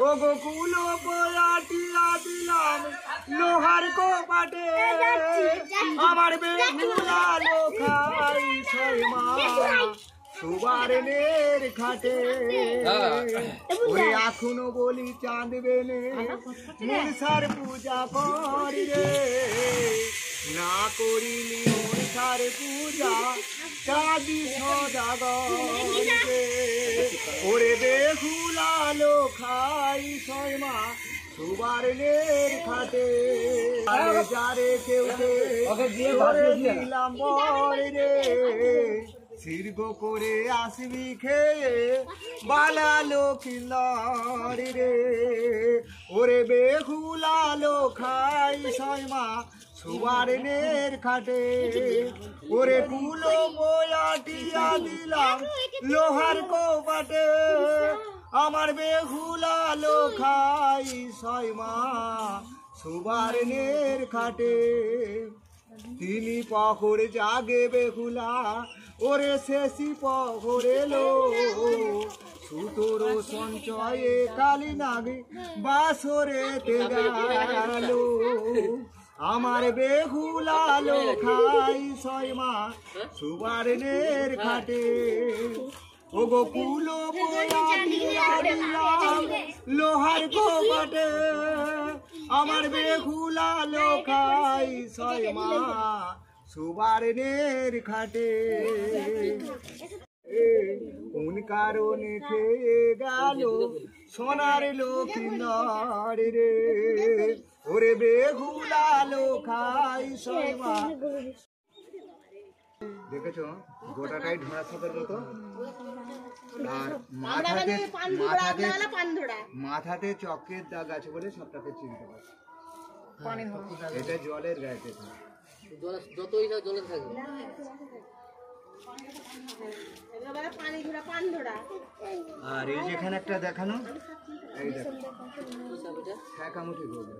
ও গোকুল বয়াটিয়া দিলাম লোহার কোপাটে আমার বেহুলা লোখাই ছয় মা সুবারের খাটে ওরে এখনো বলি চাঁদ বেনে মনসার পূজা করি রে না করিনি মনসার পূজা চাঁদি সদাগর রে ওরে বেহুলা লোখাই ছয় মা সুবারের খাটে যারে কেউ দিলাম বরে রে সির্গ করে আসবি খেয়ে বালা লক্ষ্মী রে ওরে বেহুলা লোখাই ছয় মা সুবারের খাটে ওরে কুলো বয়াটিয়া দিলাম লোহার কোপাটে আমার বেহুলা লোখাই ছয় মা সুবারের খাটে তিনি পখর জাগে বেহুলা ওরে শেষি পখর এলো সুতোর সঞ্চয়ে কালী নাগে বাসরে গেল আমার বেহুলা লোখাই ছয় মা সুবারের খাটে ও গোকুল লোহার কোপাটে আমার বেহুলা লোখাই ছয় মা সুবারের খাটে কোন কারণে খেয়ে গেল সোনার লক্ষ্মী রে ওরে বেহুলা লোখাই ছয় মা দেখেছো গোটাটাই ঢোড়া সাপের মতো আর মাথাতে চক্রের দাগ আছে বলে সবটাকে চিনতে পারছি এটা জলের গায়ে যতই জলে থাকবে আর এই যেখানে একটা দেখানো এই দেখো শাকামুঠি গোবর